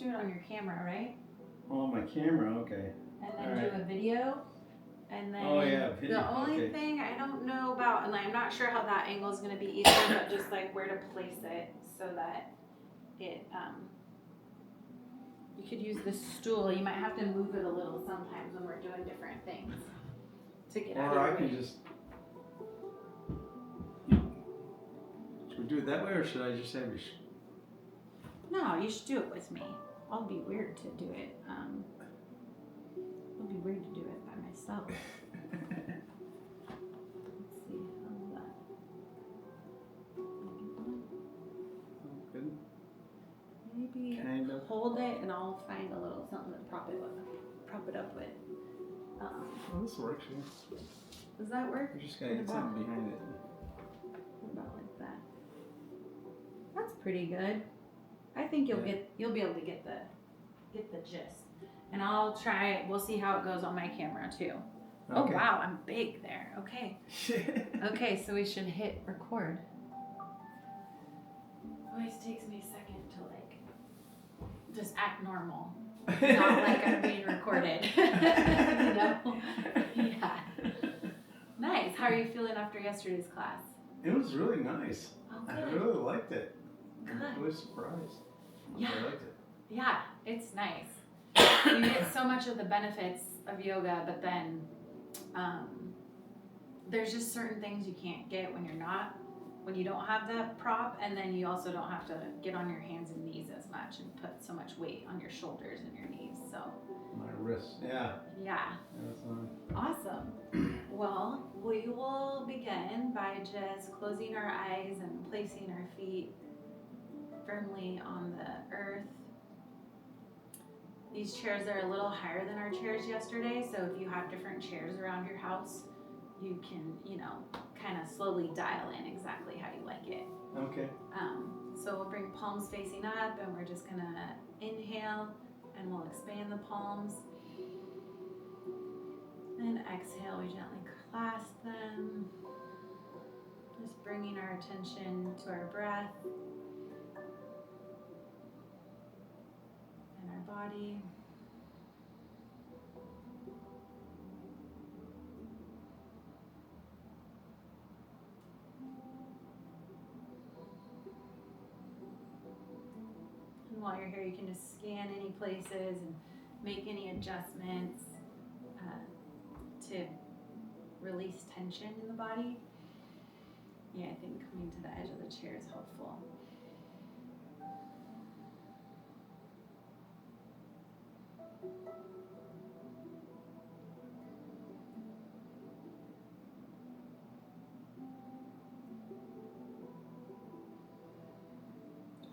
do it on your camera, right? Oh, my camera, okay. And then do a video. And then video. the only thing I don't know about, and I'm not sure how that angle is going to be either, but just like where to place it so that it, you could use this stool. You might have to move it a little sometimes when we're doing different things to get out of Or I your can way. just. Should we do it that way, or should I just have you? No, you should do it with me. I'll be weird to do it. It'll be weird to do it by myself. Let's see, how's that? Good. Maybe Kind of. hold it, and I'll find a little something to prop it up with. Oh, this works. Yeah. Does that work? You just gotta get something behind it. What about like that? That's pretty good. I think you'll be able to get the gist. And I'll try it. We'll see how it goes on my camera too. Okay. Oh wow, I'm big there. Okay. Okay, so we should hit record. Always takes me a second to like just act normal. Not like I'm being recorded. You know? Yeah. Nice. How are you feeling after yesterday's class? It was really nice. Oh, I good. really liked it. Good. I was surprised. Yeah. I liked it. Yeah, it's nice. You get so much of the benefits of yoga, but then there's just certain things you can't get when you don't have the prop, and then you also don't have to get on your hands and knees as much and put so much weight on your shoulders and your knees. So My wrists, yeah. yeah. That's Awesome. Well, we will begin by just closing our eyes and placing our feet firmly on the earth. These chairs are a little higher than our chairs yesterday, so if you have different chairs around your house, you can, kind of slowly dial in exactly how you like it. Okay. So we'll bring palms facing up, and we're just gonna inhale, and we'll expand the palms. Then exhale, we gently clasp them. Just bringing our attention to our breath and our body. And while you're here, you can just scan any places and make any adjustments to release tension in the body. Yeah, I think coming to the edge of the chair is helpful.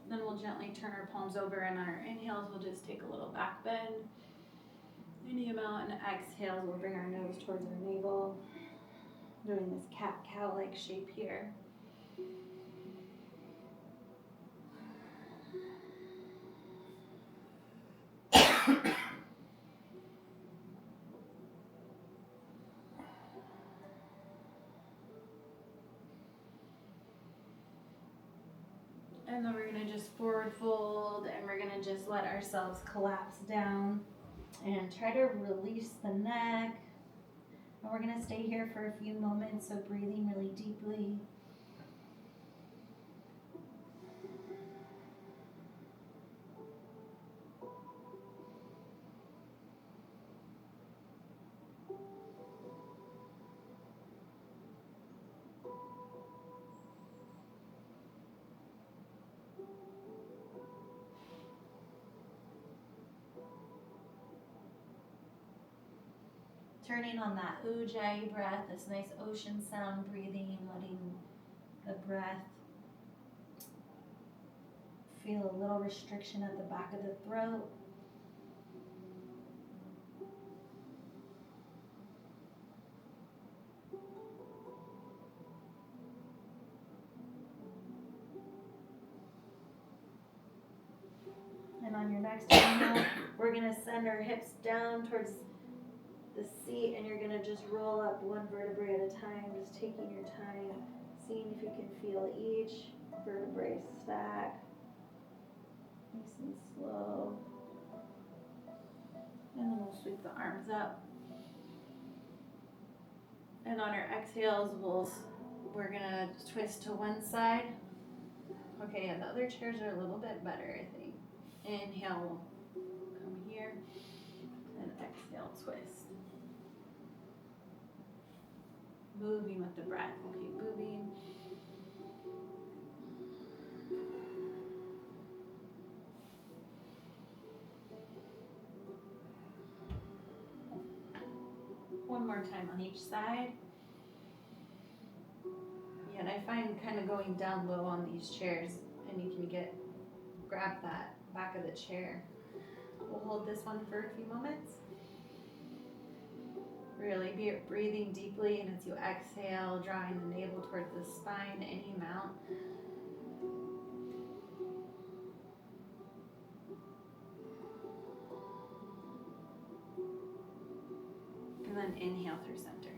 Then we'll gently turn our palms over, and on our inhales, we'll just take a little back bend. Any amount, and exhales, we'll bring our nose towards our navel, doing this cat-cow-like shape here. And then we're gonna just forward fold, and we're gonna just let ourselves collapse down and try to release the neck. And we're gonna stay here for a few moments, so breathing really deeply. Turning on that ujjayi breath, this nice ocean sound breathing, letting the breath feel a little restriction at the back of the throat. And on your next inhale, we're going to send our hips down towards the seat, and you're going to just roll up one vertebrae at a time, just taking your time, seeing if you can feel each vertebrae stack. Nice and slow. sweep the arms up. And on our exhales, we're gonna twist to one side. Okay, and the other chairs are a little bit better, I think. Inhale, come here, and exhale, twist. Moving with the breath, we'll keep moving. One more time on each side. Yeah, and I find kind of going down low on these chairs, and you can grab that back of the chair. We'll hold this one for a few moments. Really be breathing deeply, and as you exhale, drawing the navel towards the spine, any amount. And then inhale through center.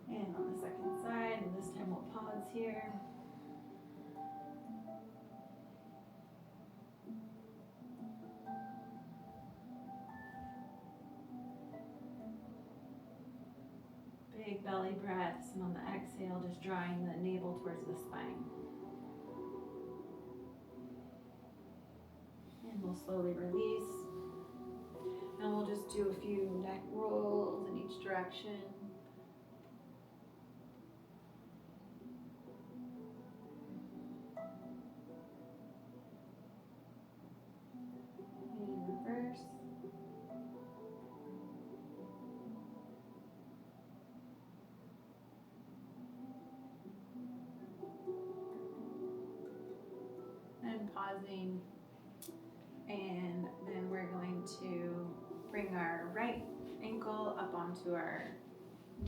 And on the second side, and this time we'll pause here. Big belly breaths, and on the exhale, just drawing the navel towards the spine. And we'll slowly release. And we'll just do a few neck rolls in each direction. And reverse. And pausing. And then we're going to bring our right ankle up onto our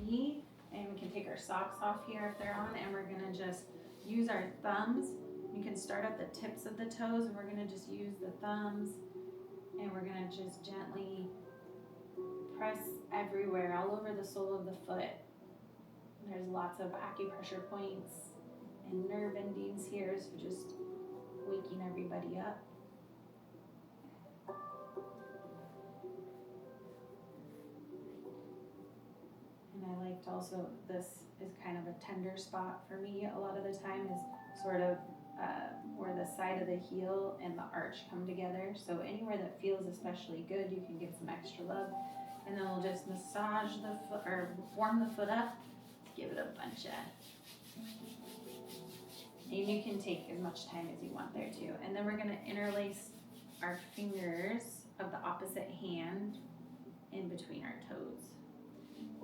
knee, and we can take our socks off here if they're on, and we're gonna just use our thumbs. You can start at the tips of the toes, and we're gonna just use the thumbs, and we're gonna just gently press everywhere, all over the sole of the foot. There's lots of acupressure points and nerve endings here, so just waking everybody up. And I liked also, this is kind of a tender spot for me a lot of the time, is sort of where the side of the heel and the arch come together. So anywhere that feels especially good, you can give some extra love. And then we'll just massage the foot, or warm the foot up, give it a bunch of, and you can take as much time as you want there too. And then we're gonna interlace our fingers of the opposite hand in between our toes.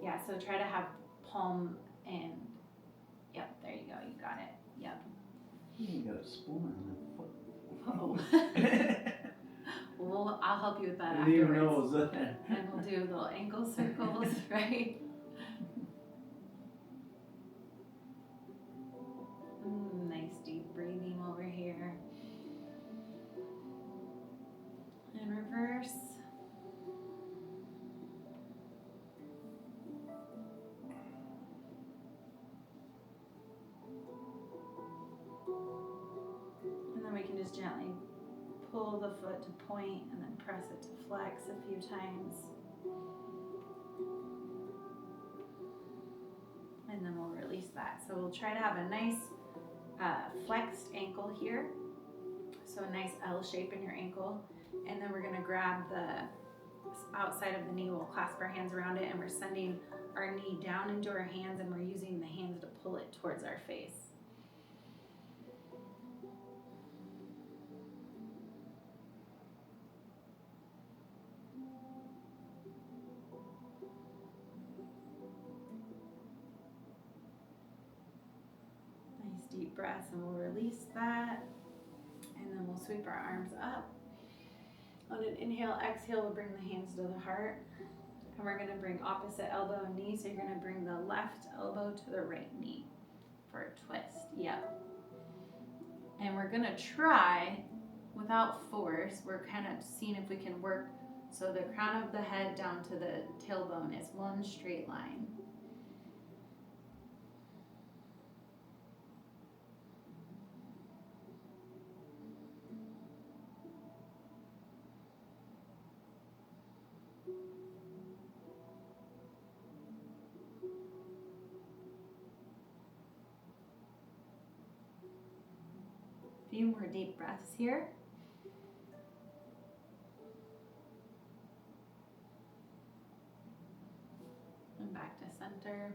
Yeah, so try to have palm and, yep, there you go, you got it, yep. You got a spoon on Uh-oh. Well, I'll help you with that that foot. Who afterwards. knows? And we'll do little ankle circles, right? Nice deep breathing over here. And reverse. And then we can just gently pull the foot to point and then press it to flex a few times. And then we'll release that. So we'll try to have a nice flexed ankle here. So a nice L shape in your ankle. And then we're gonna grab the outside of the knee, we'll clasp our hands around it, and we're sending our knee down into our hands, and we're using the hands to pull it towards our face. Nice deep breaths, and we'll release that. And then we'll sweep our arms up. On an inhale, exhale, we'll bring the hands to the heart. And we're gonna bring opposite elbow and knee. So you're gonna bring the left elbow to the right knee for a twist. Yep. And we're gonna try, without force, we're kind of seeing if we can work so the crown of the head down to the tailbone is one straight line. few more deep breaths here. And back to center.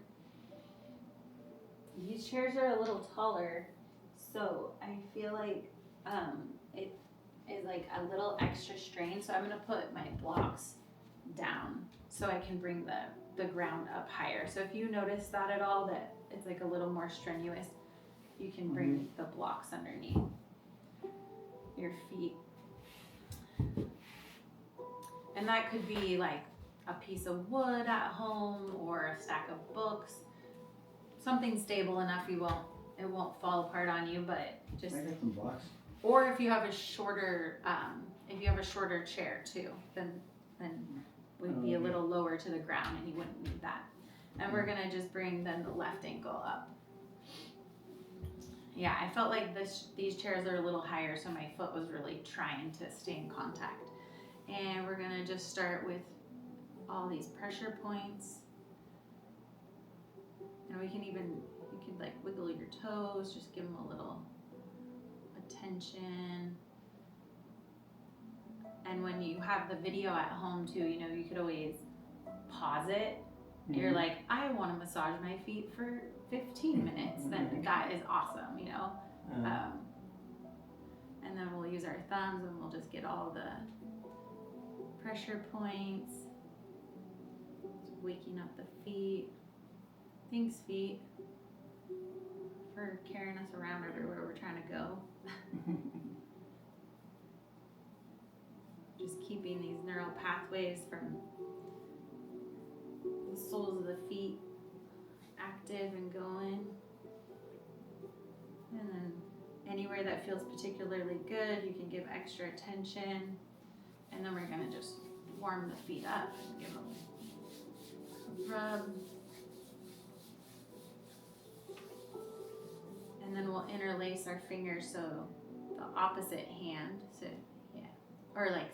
These chairs are a little taller, so I feel like it is like a little extra strain. So I'm gonna put my blocks down so I can bring the ground up higher. So if you notice that at all, that it's like a little more strenuous, you can bring the blocks underneath your feet. And that could be like a piece of wood at home or a stack of books. Something stable enough it won't fall apart on you, but just. I got some blocks. Or if you have a shorter chair too, then would be a little lower to the ground and you wouldn't need that. And we're gonna just bring then the left ankle up. Yeah, I felt like these chairs are a little higher, so my foot was really trying to stay in contact. And we're gonna just start with all these pressure points. And you could like wiggle your toes, just give them a little attention. And when you have the video at home too, you could always pause it. You're like, I want to massage my feet for 15 minutes. Then that is awesome, and then we'll use our thumbs and we'll just get all the pressure points. Just waking up the feet. Thanks, feet, for carrying us around everywhere we're trying to go. Just keeping these neural pathways from the soles of the feet active and going. And then anywhere that feels particularly good, you can give extra attention. And then we're gonna just warm the feet up and give them a rub. And then we'll interlace our fingers so the opposite hand,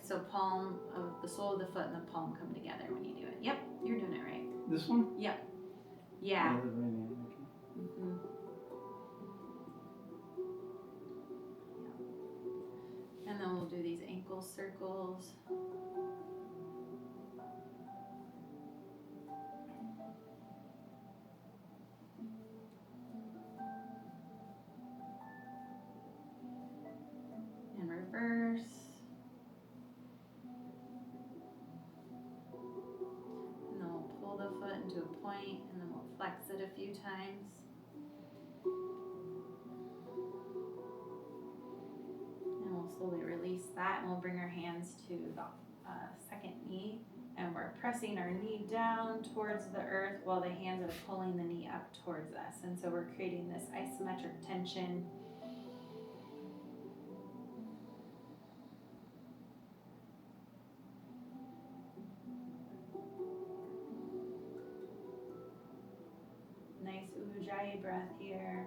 so palm of the sole of the foot and the palm come together when you do it. Yep, you're doing it right. This one? Yep. Yeah. Mm-hmm. And then we'll do these ankle circles. And reverse. And then we'll pull the foot into a point, and then we'll flex it a few times. And we'll slowly release that, and we'll bring our hands to the second knee, and we're pressing our knee down towards the earth while the hands are pulling the knee up towards us. And so we're creating this isometric tension. Nice Ujjayi breath here.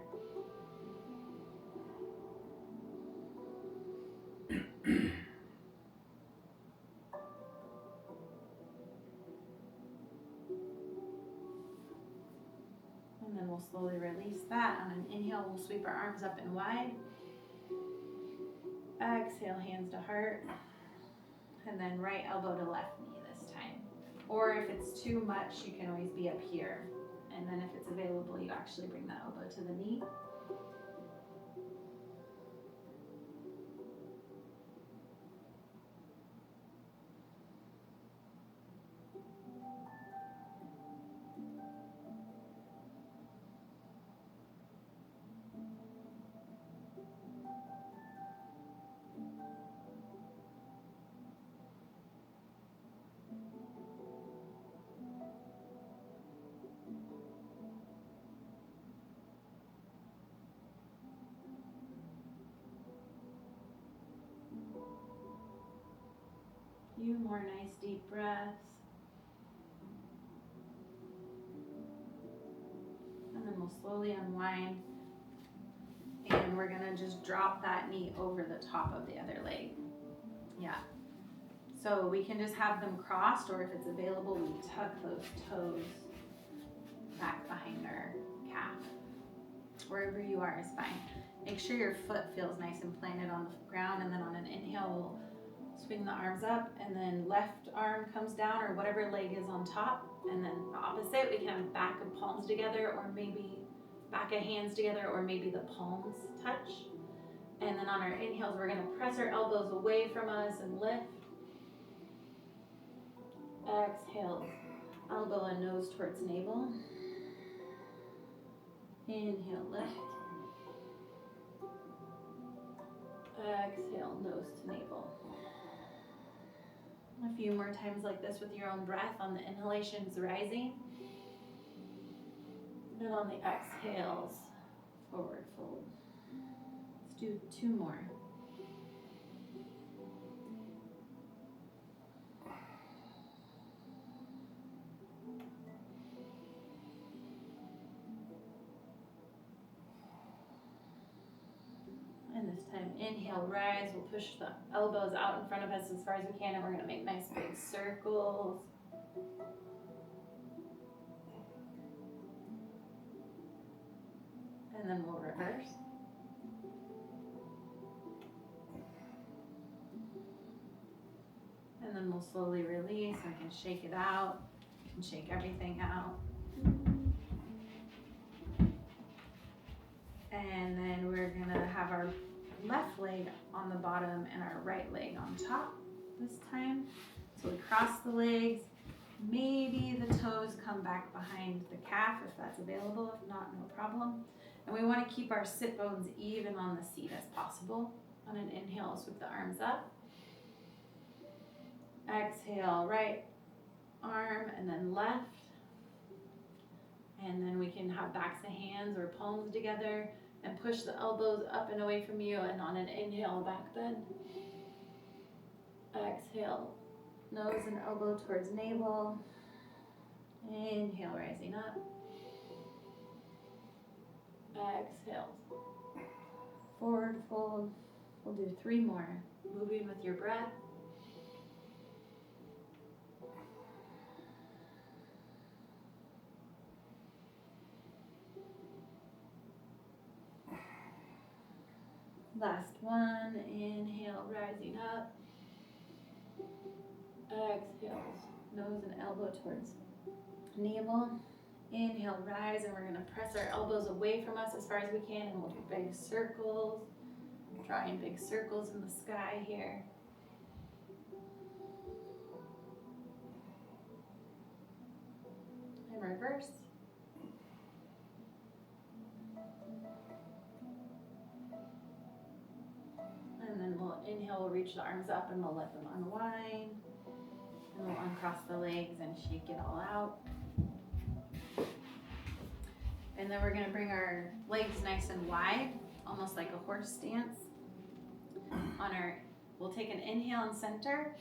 And then we'll slowly release that. On an inhale, we'll sweep our arms up and wide. Exhale, hands to heart. And then right elbow to left knee this time. Or if it's too much, you can always be up here. And then if it's available, you actually bring the elbow to the knee. Few more nice deep breaths. And then we'll slowly unwind. And we're gonna just drop that knee over the top of the other leg. Yeah. So we can just have them crossed, or if it's available, we tuck those toes back behind our calf. Wherever you are is fine. Make sure your foot feels nice and planted on the ground, and then on an inhale, we'll swing the arms up, and then left arm comes down, or whatever leg is on top, and then the opposite. We can have back of palms together, or maybe back of hands together, or maybe the palms touch. And then on our inhales, we're gonna press our elbows away from us and lift. Exhale, elbow and nose towards navel. Inhale, lift. Exhale, nose to navel. A few more times like this with your own breath. On the inhalations, rising. And on the exhales, forward fold. Let's do 2 more. And this time, inhale, rise. We'll push the elbows out in front of us as far as we can, and we're gonna make nice big circles. And then we'll reverse. And then we'll slowly release. We can shake it out and shake everything out. And then we're gonna have our left leg on the bottom and our right leg on top this time. So we cross the legs. Maybe the toes come back behind the calf if that's available. If not, no problem. And we want to keep our sit bones even on the seat as possible. On an inhale, sweep the arms up. Exhale, right arm and then left. And then we can have backs of hands or palms together and push the elbows up and away from you. And on an inhale, back bend. Exhale, nose and elbow towards navel. Inhale, rising up. Exhale, forward fold. We'll do 3 more. Moving with your breath. Last one. Inhale, rising up. Exhale, nose and elbow towards navel. Inhale, rise, and we're going to press our elbows away from us as far as we can, and we'll do big circles, drawing big circles in the sky here. And reverse. And then we'll inhale, we'll reach the arms up, and we'll let them unwind. And we'll uncross the legs and shake it all out. And then we're gonna bring our legs nice and wide, almost like a horse stance. We'll take an inhale and center.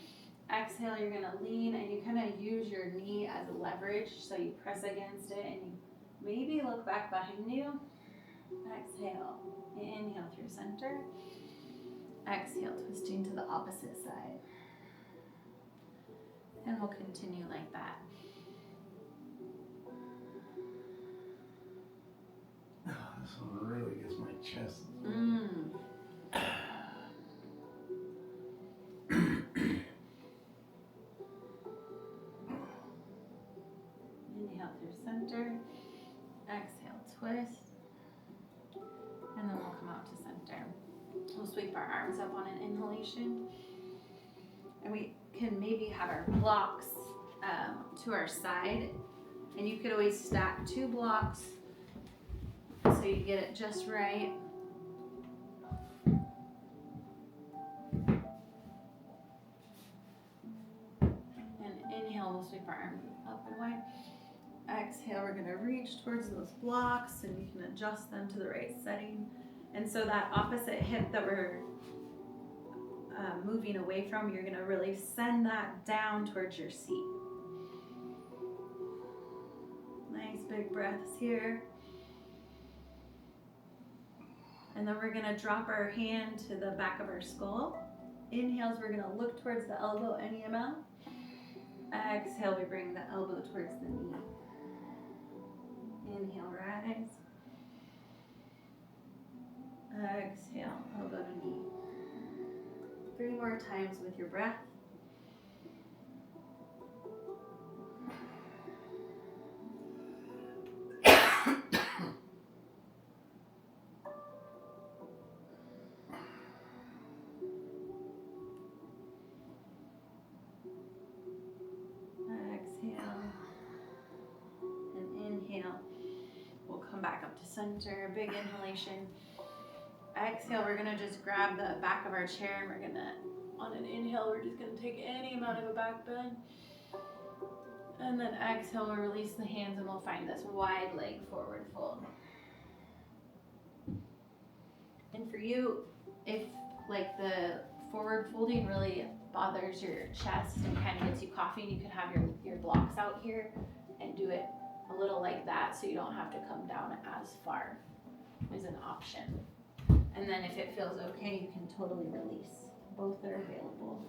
Exhale, you're gonna lean and you kind of use your knee as a leverage. So you press against it and you maybe look back behind you. Exhale, inhale through center. Exhale, twisting to the opposite side. And we'll continue like that. This one really gets my chest. Inhale through center. Exhale, twist. And then we'll come out to center. We'll sweep our arms up on an inhalation. And we can maybe have our blocks to our side. And you could always stack 2 blocks so you get it just right. And inhale, we'll sweep our arms up and wide. Exhale, we're gonna reach towards those blocks and you can adjust them to the right setting. And so that opposite hip that we're moving away from, you're gonna really send that down towards your seat. Nice big breaths here. And then we're gonna drop our hand to the back of our skull. Inhales, we're gonna look towards the elbow any amount. Exhale, we bring the elbow towards the knee. Inhale, rise. Exhale, elbow to knee. 3 more times with your breath. Exhale and inhale. We'll come back up to center, big inhalation. Exhale, we're gonna just grab the back of our chair and we're gonna, on an inhale, we're just gonna take any amount of a back bend. And then exhale, we'll release the hands and we'll find this wide leg forward fold. And for you, if like the forward folding really bothers your chest and kind of gets you coughing, you could have your blocks out here and do it a little like that so you don't have to come down as far is an option. And then if it feels okay, you can totally release. Both are available.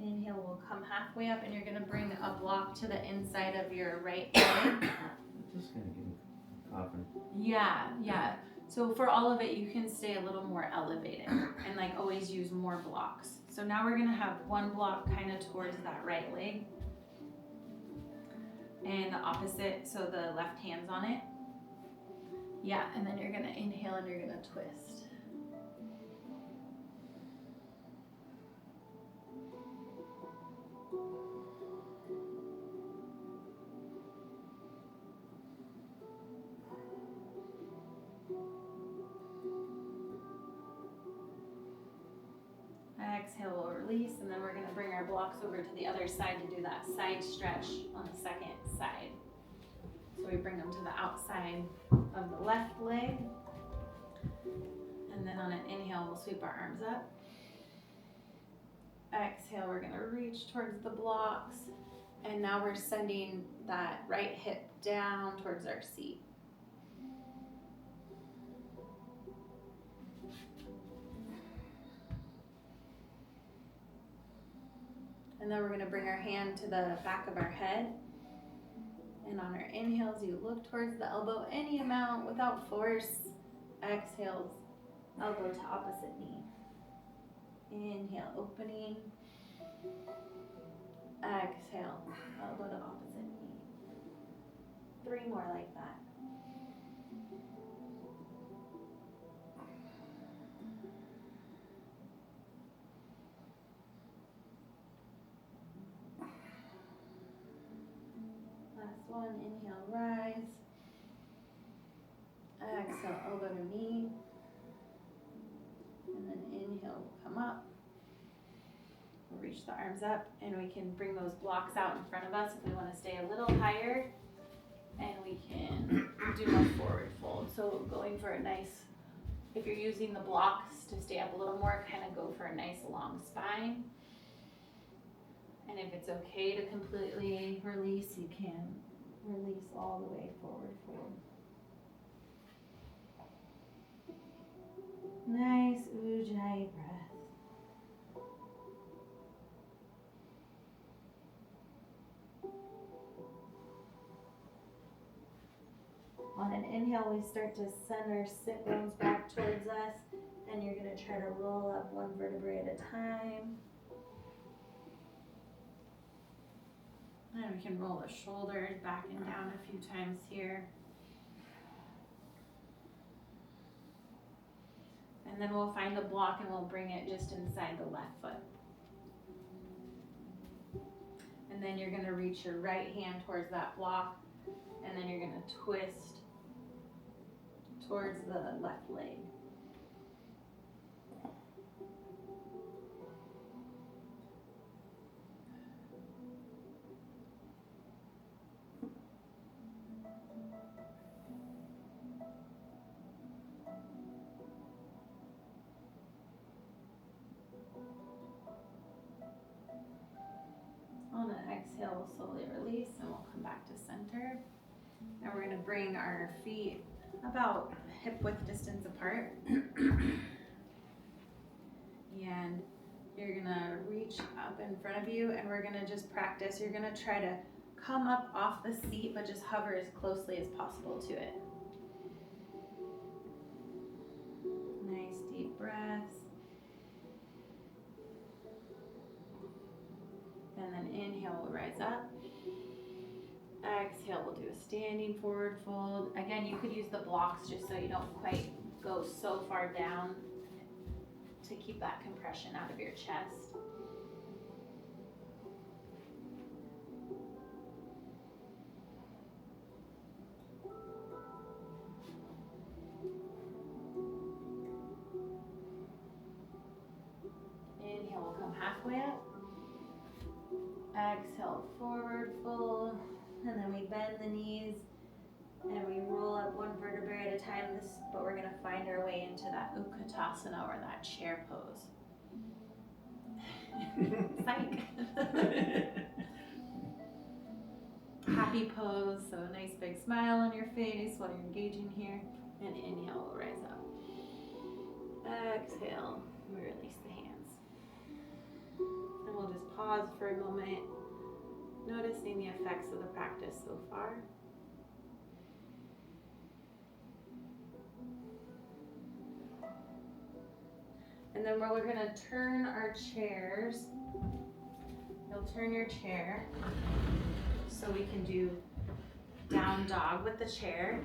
Inhale, we'll come halfway up and you're gonna bring a block to the inside of your right leg. Just gonna get me coughing. Yeah. So for all of it, you can stay a little more elevated and like always use more blocks. So now we're gonna have one block kind of towards that right leg and the opposite, so the left hand's on it. Yeah, and then you're gonna inhale and you're gonna twist. Exhale, we'll release, and then we're going to bring our blocks over to the other side to do that side stretch on the second side. So we bring them to the outside of the left leg, and then on an inhale, we'll sweep our arms up. Exhale, we're going to reach towards the blocks, and now we're sending that right hip down towards our seat. And then we're going to bring our hand to the back of our head. And on our inhales, you look towards the elbow any amount without force. Exhales, elbow to opposite knee. Inhale, opening. Exhale, elbow to opposite knee. 3 more like that. Last one, inhale, rise. Exhale, elbow to knee. And then inhale, we'll come up. We'll reach the arms up and we can bring those blocks out in front of us if we want to stay a little higher. And we can do a forward fold. So going for a nice, if you're using the blocks to stay up a little more, kind of go for a nice long spine. And if it's okay to completely release, you can release all the way forward fold. Nice Ujjayi breath. On an inhale, we start to send our sit bones back towards us, and you're going to try to roll up one vertebrae at a time. And we can roll the shoulders back and down a few times here. And then we'll find a block and we'll bring it just inside the left foot. And then you're going to reach your right hand towards that block, and then you're going to twist towards the left leg. On an exhale, we'll slowly release and we'll come back to center. And we're going to bring our feet about hip width distance apart. And You're gonna reach up in front of you and we're gonna just practice. You're gonna try to come up off the seat, but just hover as closely as possible to it. Nice deep breaths. And then inhale, we'll rise up. Exhale, we'll do a standing forward fold. Again, you could use the blocks just so you don't quite go so far down to keep that compression out of your chest. Inhale, we'll come halfway up. Exhale, forward fold. And then we bend the knees and we roll up one vertebrae at a time. But we're gonna find our way into that Utkatasana, or that chair pose. Psych. Happy pose, so a nice big smile on your face while you're engaging here. And inhale, we'll rise up. Exhale, we release the hands. And we'll just pause for a moment, noticing the effects of the practice so far. And then we're going to turn our chairs. You'll turn your chair so we can do down dog with the chair.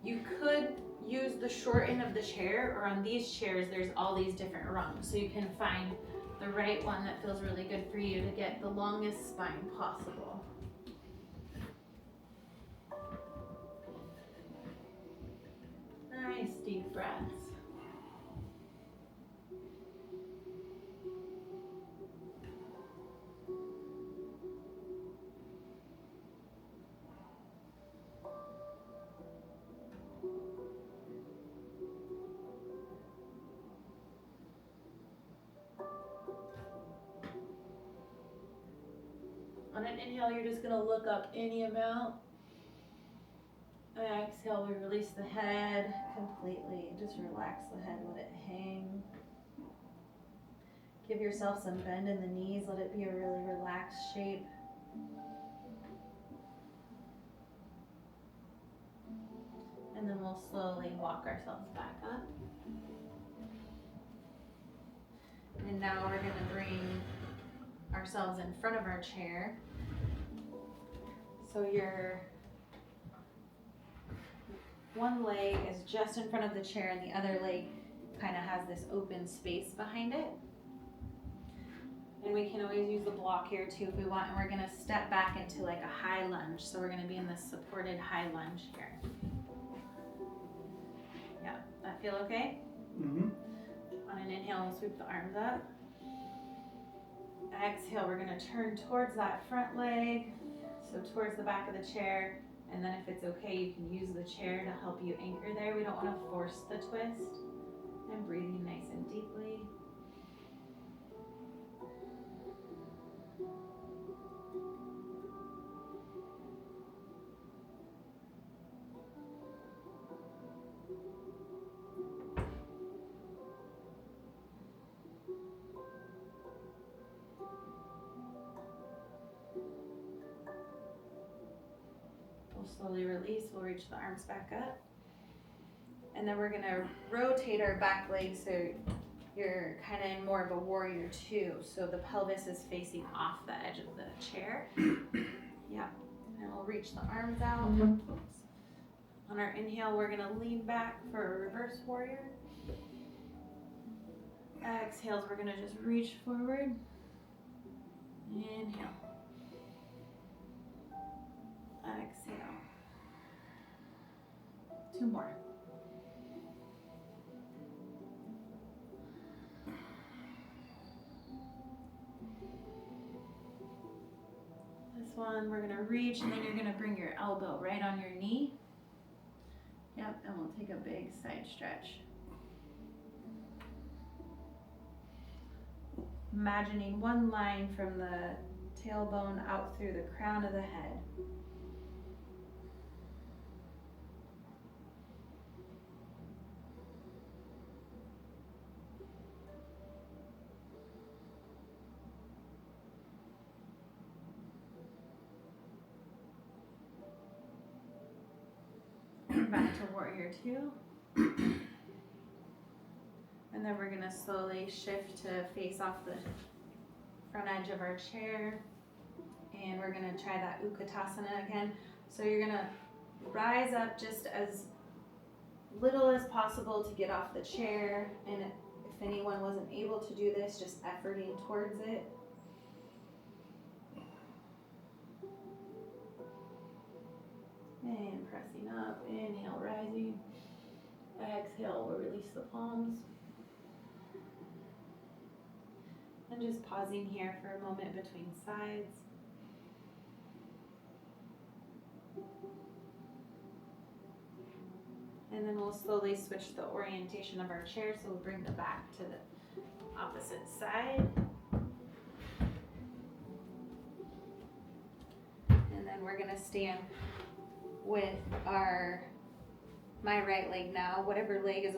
You could use the short end of the chair, or on these chairs there's all these different rungs, so you can find the right one that feels really good for you to get the longest spine possible. Nice deep breaths. On an inhale, you're just gonna look up any amount. Exhale, we release the head completely. Just relax the head, let it hang. Give yourself some bend in the knees, let it be a really relaxed shape. And then we'll slowly walk ourselves back up. And now we're gonna bring ourselves in front of our chair. So your one leg is just in front of the chair and the other leg kind of has this open space behind it. And we can always use the block here too if we want. And we're gonna step back into like a high lunge. So we're gonna be in this supported high lunge here. Yeah, that feel okay? Mm-hmm. On an inhale, we'll sweep the arms up. Exhale, we're gonna turn towards that front leg, so towards the back of the chair, and then if it's okay, you can use the chair to help you anchor there. We don't wanna force the twist. And breathing nice and deeply. Slowly release, we'll reach the arms back up. And then we're gonna rotate our back leg so you're kind of in more of a warrior two. So the pelvis is facing off the edge of the chair. Yeah, and we'll reach the arms out. Oops. On our inhale, we're gonna lean back for a reverse warrior. Exhales, we're gonna just reach forward. Inhale. Exhale. Two more. This one, we're gonna reach, and then you're gonna bring your elbow right on your knee. Yep, and we'll take a big side stretch. Imagining one line from the tailbone out through the crown of the head. Back to warrior 2. And then we're gonna slowly shift to face off the front edge of our chair. And we're gonna try that Utkatasana again. So you're gonna rise up just as little as possible to get off the chair. And if anyone wasn't able to do this, just efforting towards it. And pressing up, inhale, rising. Exhale, we'll release the palms. And just pausing here for a moment between sides. And then we'll slowly switch the orientation of our chair, so we'll bring the back to the opposite side. And then we're gonna stand with my right leg now. Whatever leg is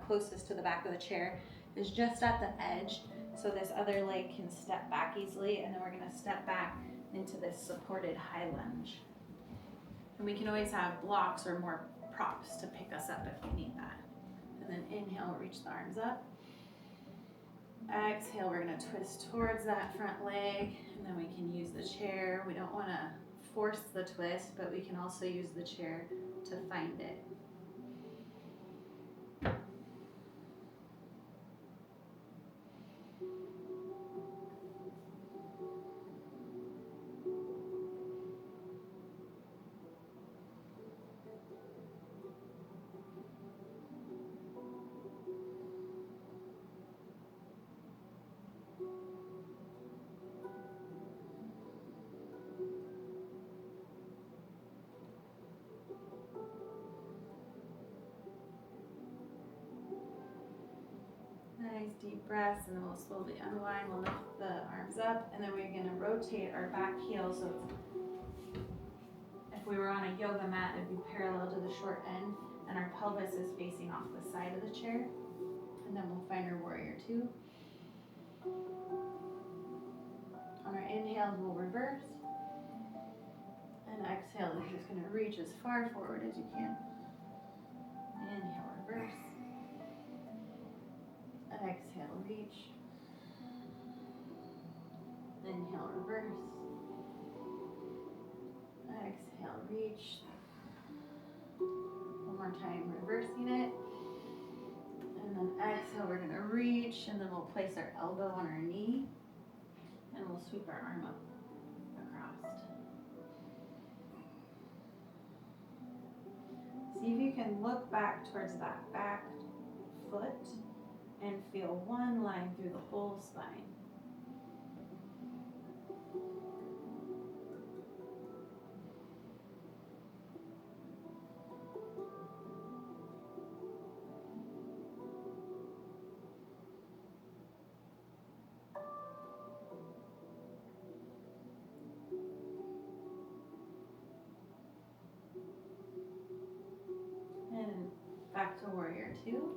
closest to the back of the chair is just at the edge, so this other leg can step back easily. And then we're gonna step back into this supported high lunge. And we can always have blocks or more props to pick us up if we need that. And then inhale, reach the arms up. Exhale, we're gonna twist towards that front leg, and then we can use the chair. We don't wanna force the twist, but we can also use the chair to find it. Nice deep breaths, and then we'll slowly unwind. We'll lift the arms up, and then we're gonna rotate our back heel. So if we were on a yoga mat, it'd be parallel to the short end, and our pelvis is facing off the side of the chair. And then we'll find our warrior 2. On our inhales, we'll reverse. And exhale, you're just gonna reach as far forward as you can. Inhale, reverse. Exhale, reach. Inhale, reverse. Exhale, reach. One more time, reversing it. And then exhale, we're gonna reach, and then we'll place our elbow on our knee, and we'll sweep our arm up across. See if you can look back towards that back foot and feel one line through the whole spine. And back to warrior 2.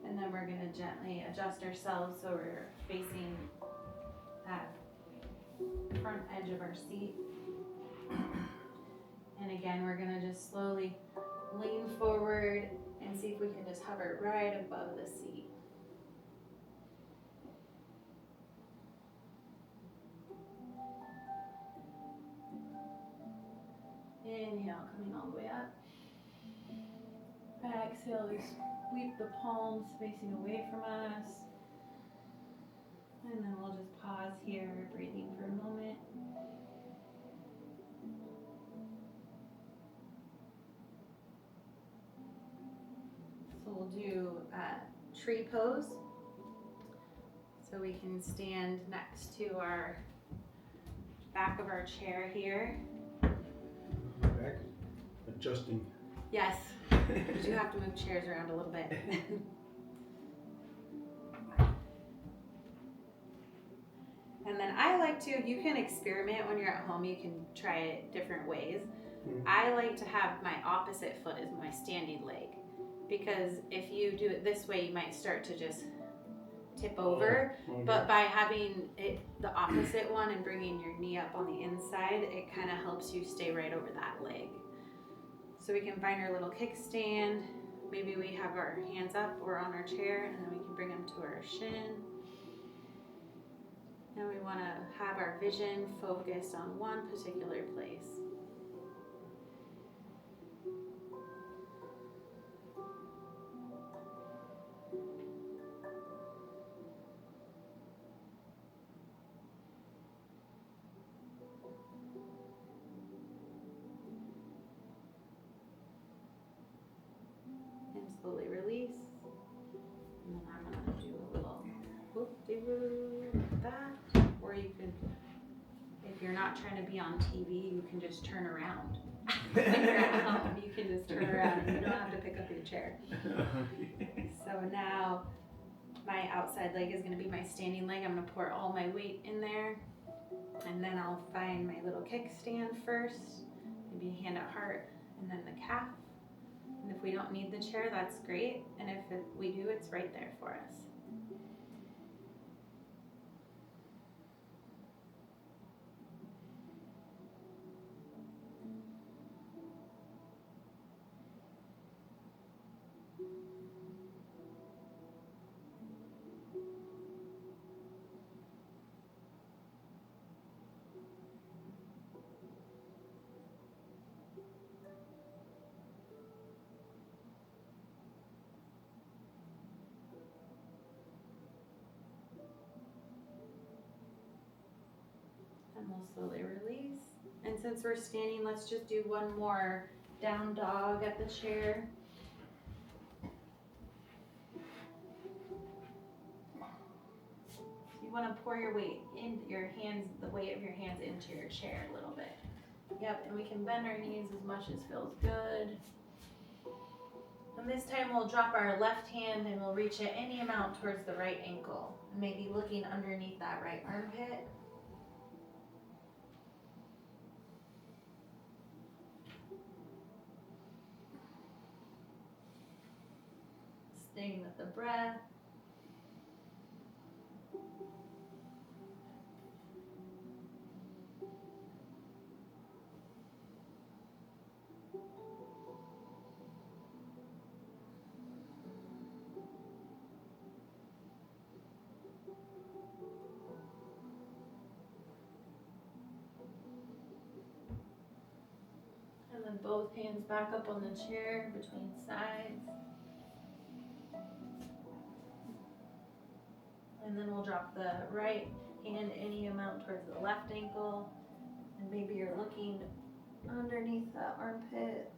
And then we're gonna gently adjust ourselves so we're facing that front edge of our seat. And again, we're gonna just slowly lean forward and see if we can just hover right above the seat. Inhale, coming all the way up. Exhale, we sweep the palms facing away from us. And then we'll just pause here, breathing for a moment. So we'll do a tree pose. So we can stand next to our back of our chair here. Back, adjusting. Yes, you do have to move chairs around a little bit. And then I like to, you can experiment when you're at home, you can try it different ways. I like to have my opposite foot as my standing leg, because if you do it this way, you might start to just tip over. Okay. But by having it the opposite one and bringing your knee up on the inside, it kind of helps you stay right over that leg. So we can find our little kickstand. Maybe we have our hands up or on our chair, and then we can bring them to our shin. And we want to have our vision focused on one particular place. And slowly release. And then I'm going to do a little whoop-de-woo like that. Or you can, if you're not trying to be on TV, you can just turn around. When you're at home, you can just turn around and you don't have to pick up your chair. So now my outside leg is going to be my standing leg. I'm going to pour all my weight in there. And then I'll find my little kickstand first. Maybe a hand at heart and then the calf. And if we don't need the chair, that's great. And if we do, it's right there for us. And we'll slowly release. And since we're standing, let's just do one more down dog at the chair. You want to pour your weight in your hands, the weight of your hands into your chair a little bit. Yep, and we can bend our knees as much as feels good. And this time we'll drop our left hand and we'll reach it any amount towards the right ankle. Maybe looking underneath that right armpit. Staying with the breath. And then both hands back up on the chair between sides. And then we'll drop the right hand any amount towards the left ankle. And maybe you're looking underneath that armpit.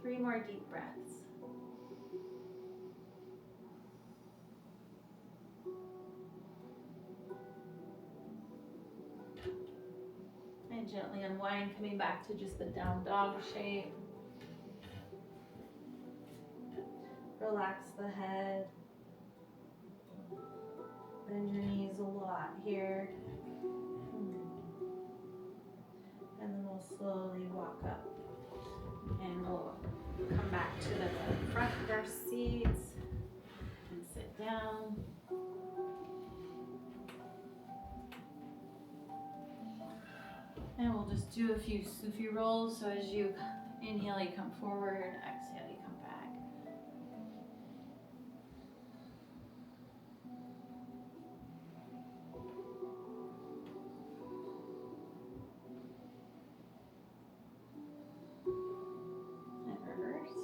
Three more deep breaths. And gently unwind, coming back to just the down dog shape. Relax the head. Bend your knees a lot here. And then we'll slowly walk up. And we'll come back to the front of our seats and sit down. And we'll just do a few rolls. So as you inhale, you come forward. Exhale, you come back. And reverse.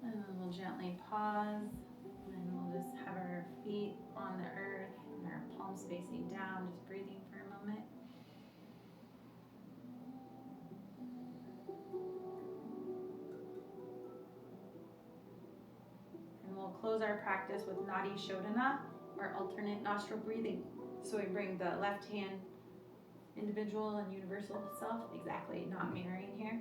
And then we'll gently pause, and we'll just have our feet on the earth and our palms facing down, just breathing for a moment. And we'll close our practice with Nadi Shodhana, or alternate nostril breathing. So we bring the left hand individual and universal self. Exactly, not mirroring here.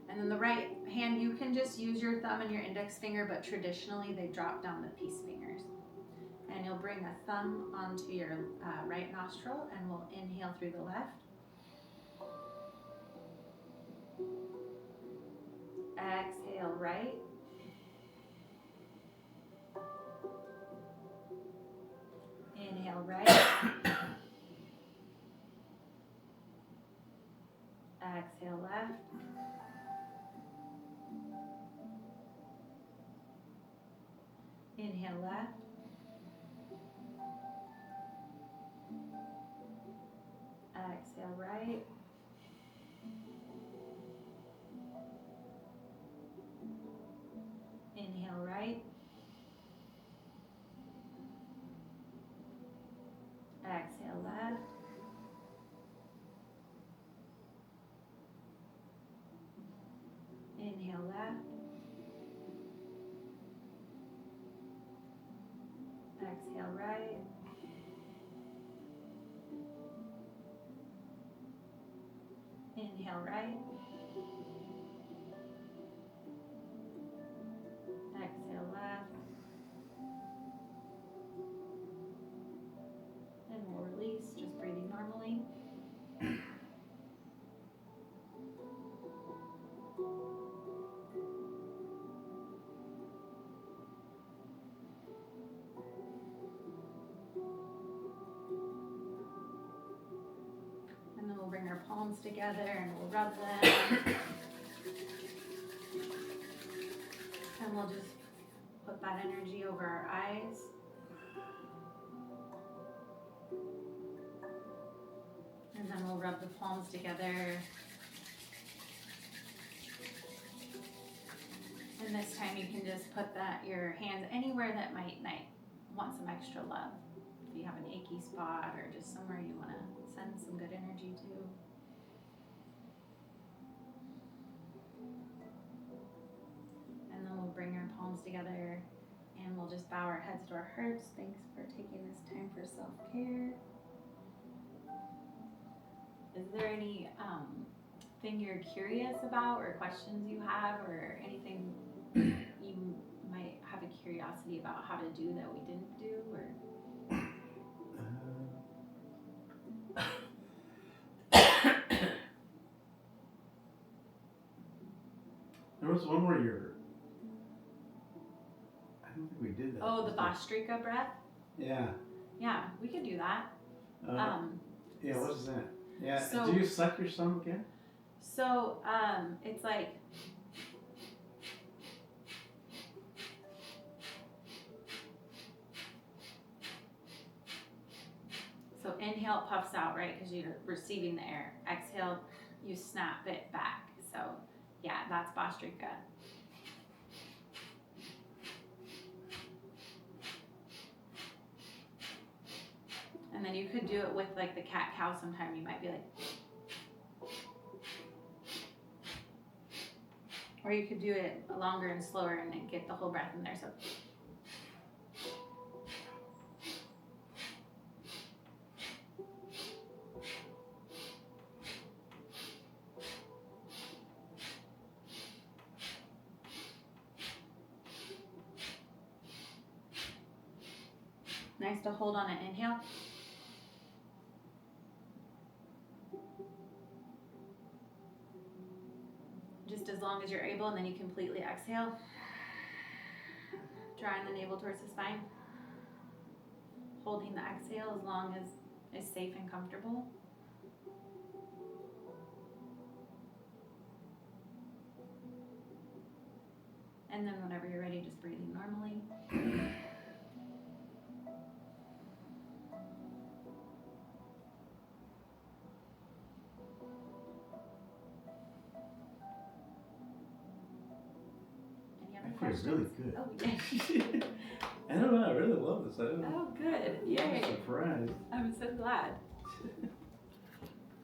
And then the right hand, you can just use your thumb and your index finger, but traditionally they drop down the peace fingers. And you'll bring a thumb onto your right nostril, and we'll inhale through the left. Exhale right. Inhale right. Exhale left. Inhale left. Exhale right. Inhale right. Exhale left. Inhale left. Exhale right. Inhale right. Exhale left. And we'll release, just breathing normally. And then we'll bring our palms together and we'll rub them. And we'll just put that energy over our eyes. And then we'll rub the palms together. And this time you can just put your hands anywhere that might want some extra love. If you have an achy spot or just somewhere you want to send some good energy to. And then we'll bring our palms together and we'll just bow our heads to our hearts. Thanks for taking this time for self-care. Is there any thing you're curious about or questions you have or anything you might have a curiosity about how to do that we didn't do? Or There was one where I don't think we did that. Oh, the Bhastrika breath? Yeah. Yeah, we could do that. Yeah, what is that? Yeah, So, do you suck your stomach in? So, it's like, so inhale, it puffs out, right? Because you're receiving the air. Exhale, you snap it back. So, yeah, that's Bhastrika. And then you could do it with like the cat-cow sometime. You might be like, or you could do it longer and slower and then get the whole breath in there. So, nice to hold on an inhale. Just as long as you're able, and then you completely exhale. Drawing the navel towards the spine. Holding the exhale as long as it's safe and comfortable. And then whenever you're ready, just breathing normally. That feels really good. Oh, yeah. I don't know, I really love this. I don't know. Oh, good. I'm Yay. surprised. I'm so glad.